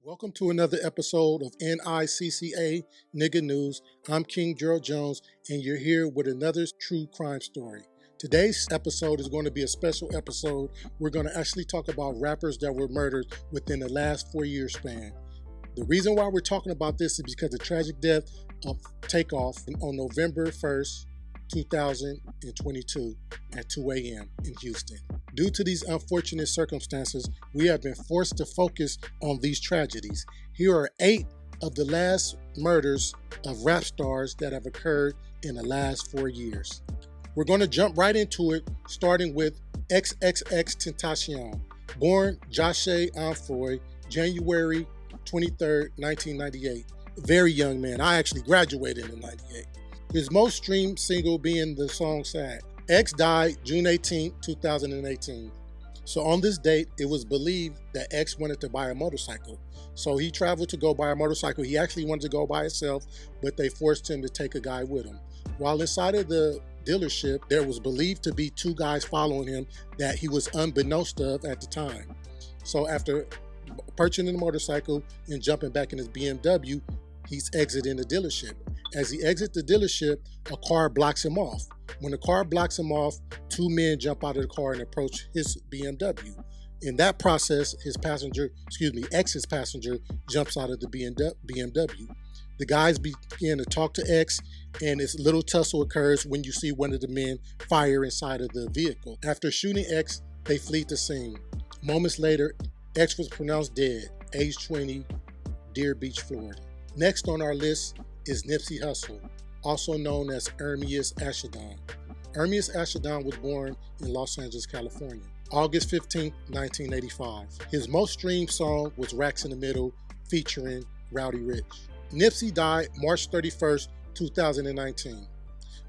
Welcome to another episode of N.I.C.C.A. Nigga News. I'm King Gerald Jones, and you're here with another true crime story. Today's episode is going to be a special episode. We're going to actually talk about rappers that were murdered within the last 4-year span. The reason why we're talking about this is because the tragic death of Takeoff on November 1st, 2022 at 2 a.m. in Houston. Due to these unfortunate circumstances, we have been forced to focus on these tragedies. Here are 8 of the last murders of rap stars that have occurred in the last 4 years. We're going to jump right into it, starting with XXXtentacion, born Joshe Onfroy, January 23rd, 1998. Very young man. I actually graduated in 98. His most streamed single being the song Sad. X died June 18, 2018. So on this date, it was believed that X wanted to buy a motorcycle. So he traveled to go buy a motorcycle. He actually wanted to go by himself, but they forced him to take a guy with him. While inside of the dealership, there was believed to be 2 guys following him that he was unbeknownst of at the time. So after purchasing the motorcycle and jumping back in his BMW, he's exiting the dealership. As he exits the dealership, a car blocks him off. When the car blocks him off, 2 men jump out of the car and approach his BMW. In that process, X's passenger jumps out of the BMW. The guys begin to talk to X, and this little tussle occurs when you see one of the men fire inside of the vehicle. After shooting X, they flee the scene. Moments later, X was pronounced dead, age 20, Deer Beach, Florida. Next on our list is Nipsey Hussle, also known as Ermias Ashdod. Ermias Ashdod was born in Los Angeles, California, August 15, 1985. His most streamed song was Racks in the Middle, featuring Rowdy Rich. Nipsey died March 31st, 2019.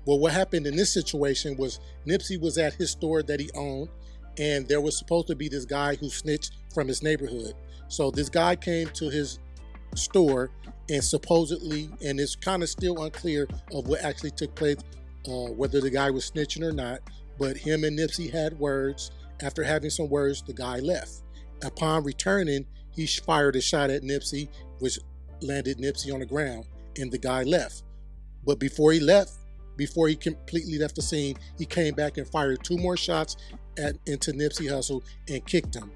Well, what happened in this situation was Nipsey was at his store that he owned, and there was supposed to be this guy who snitched from his neighborhood. So this guy came to his store, and supposedly, and it's kind of still unclear of what actually took place, whether the guy was snitching or not, but him and Nipsey had words. After having some words, the guy left. Upon returning, he fired a shot at Nipsey, which landed Nipsey on the ground, and the guy left. But before he completely left the scene, he came back and fired 2 more shots into Nipsey Hussle and kicked him.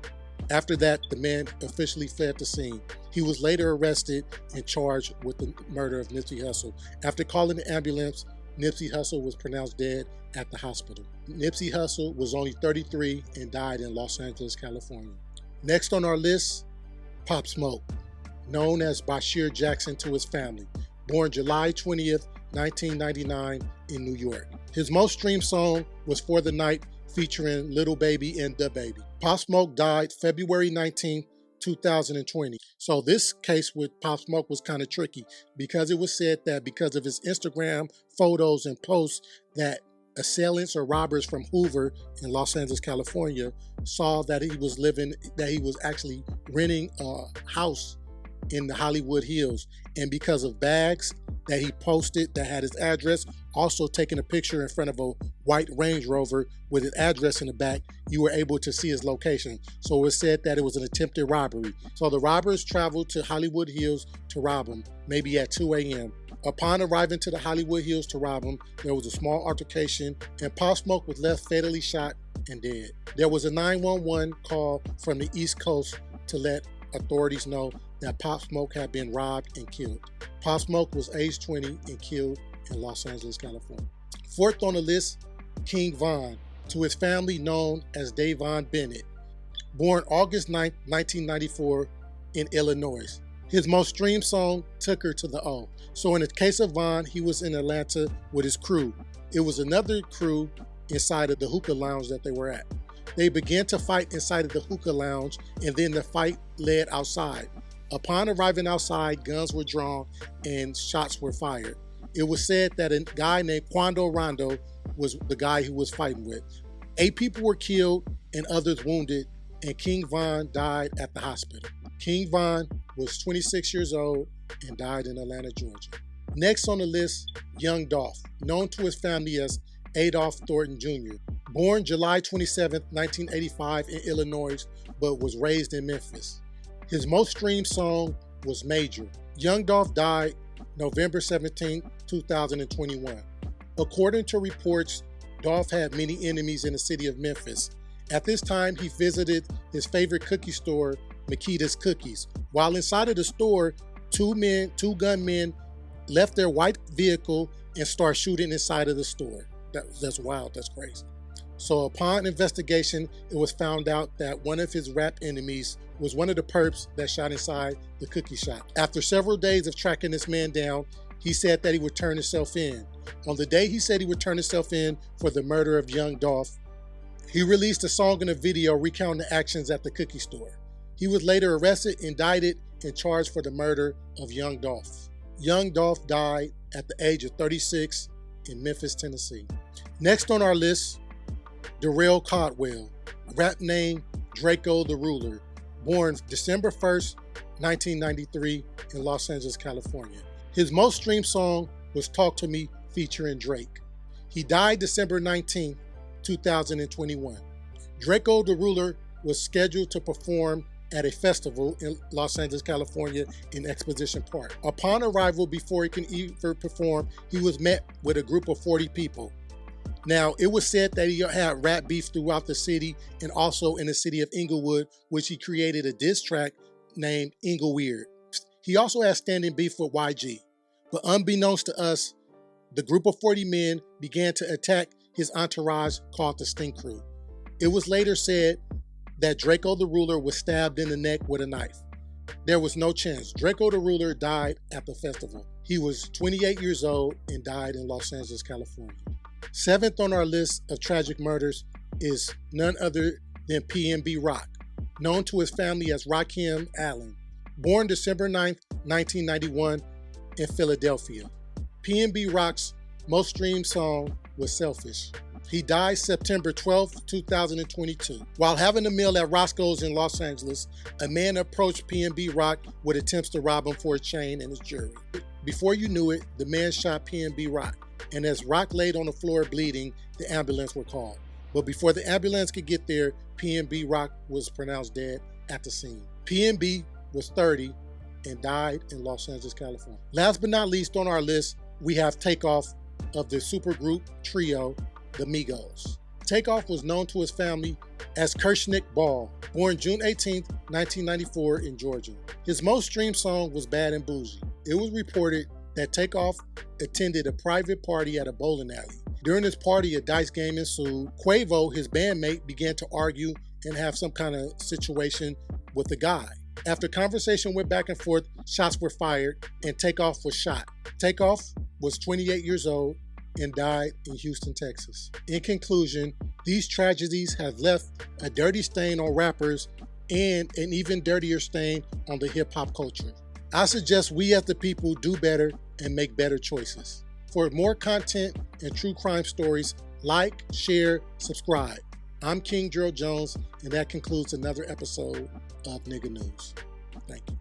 After that, the man officially fled the scene. He was later arrested and charged with the murder of Nipsey Hussle. After calling the ambulance, Nipsey Hussle was pronounced dead at the hospital. Nipsey Hussle was only 33 and died in Los Angeles, California. Next on our list, Pop Smoke, known as Bashir Jackson to his family, born July 20th, 1999 in New York. His most streamed song was For the Night, featuring Lil Baby and Da Baby. Pop Smoke died February 19, 2020. So this case with Pop Smoke was kind of tricky because it was said that because of his Instagram photos and posts that assailants or robbers from Hoover in Los Angeles, California saw that he was actually renting a house in the Hollywood Hills. And because of bags that he posted that had his address, also taking a picture in front of a white Range Rover with his address in the back, you were able to see his location. So it was said that it was an attempted robbery. So the robbers traveled to Hollywood Hills to rob him, maybe at 2 a.m. Upon arriving to the Hollywood Hills to rob him, there was a small altercation, and Pop Smoke was left fatally shot and dead. There was a 911 call from the East Coast to let authorities know that Pop Smoke had been robbed and killed. Pop Smoke was age 20 and killed in Los Angeles, California. Fourth on the list, King Von, to his family known as Davon Bennett, born August 9, 1994 in Illinois. His most streamed song, Took Her to the O. So in the case of Von, he was in Atlanta with his crew. It was another crew inside of the hookah lounge that they were at. They began to fight inside of the hookah lounge, and then the fight led outside. Upon arriving outside, guns were drawn and shots were fired. It was said that a guy named Quando Rondo was the guy who was fighting with. 8 people were killed and others wounded, and King Von died at the hospital. King Von was 26 years old and died in Atlanta, Georgia. Next on the list, Young Dolph, known to his family as Adolph Thornton Jr., born July 27, 1985 in Illinois, but was raised in Memphis. His most streamed song was Major. Young Dolph died November 17, 2021. According to reports, Dolph had many enemies in the city of Memphis. At this time, he visited his favorite cookie store, Makita's Cookies. While inside of the store, two gunmen left their white vehicle and started shooting inside of the store. That's wild, that's crazy. So upon investigation, it was found out that one of his rap enemies was one of the perps that shot inside the cookie shop. After several days of tracking this man down, he said that he would turn himself in. On the day he said he would turn himself in for the murder of young Dolph, he released a song and a video recounting the actions at the cookie store. He was later arrested, indicted, and charged for the murder of young Dolph. Young Dolph died at the age of 36 in Memphis, Tennessee. Next on our list, Darrell Caldwell, rap name Drakeo The Ruler, born December 1st, 1993 in Los Angeles, California. His most streamed song was Talk to Me featuring Drake. He died December 19, 2021. Drakeo The Ruler was scheduled to perform at a festival in Los Angeles, California in Exposition Park. Upon arrival, before he can even perform, he was met with a group of 40 people. Now, it was said that he had rap beef throughout the city and also in the city of Inglewood, which he created a diss track named Ingleweird. He also had standing beef with YG. But unbeknownst to us, the group of 40 men began to attack his entourage called the Stink Crew. It was later said that Drakeo The Ruler was stabbed in the neck with a knife. There was no chance. Drakeo The Ruler died at the festival. He was 28 years old and died in Los Angeles, California. Seventh on our list of tragic murders is none other than PNB Rock, known to his family as Rakim Allen. Born December 9, 1991 in Philadelphia. PNB Rock's most streamed song was Selfish. He died September 12, 2022. While having a meal at Roscoe's in Los Angeles, a man approached PNB Rock with attempts to rob him for a chain and his jewelry. Before you knew it, the man shot PNB Rock, and as Rock laid on the floor bleeding, the ambulance was called. But before the ambulance could get there, PNB Rock was pronounced dead at the scene. PNB was 30 and died in Los Angeles, California. Last but not least on our list, we have Takeoff of the supergroup trio, the Migos. Takeoff was known to his family as Kershnick Ball, born June 18, 1994 in Georgia. His most streamed song was Bad and Bougie. It was reported that Takeoff attended a private party at a bowling alley. During this party, a dice game ensued. Quavo, his bandmate, began to argue and have some kind of situation with the guy. After conversation went back and forth, shots were fired and Takeoff was shot. Takeoff was 28 years old and died in Houston, Texas. In conclusion, these tragedies have left a dirty stain on rappers and an even dirtier stain on the hip-hop culture. I suggest we as the people do better and make better choices. For more content and true crime stories, like, share, subscribe. I'm King Gerald Jones, and that concludes another episode of Nigga News. Thank you.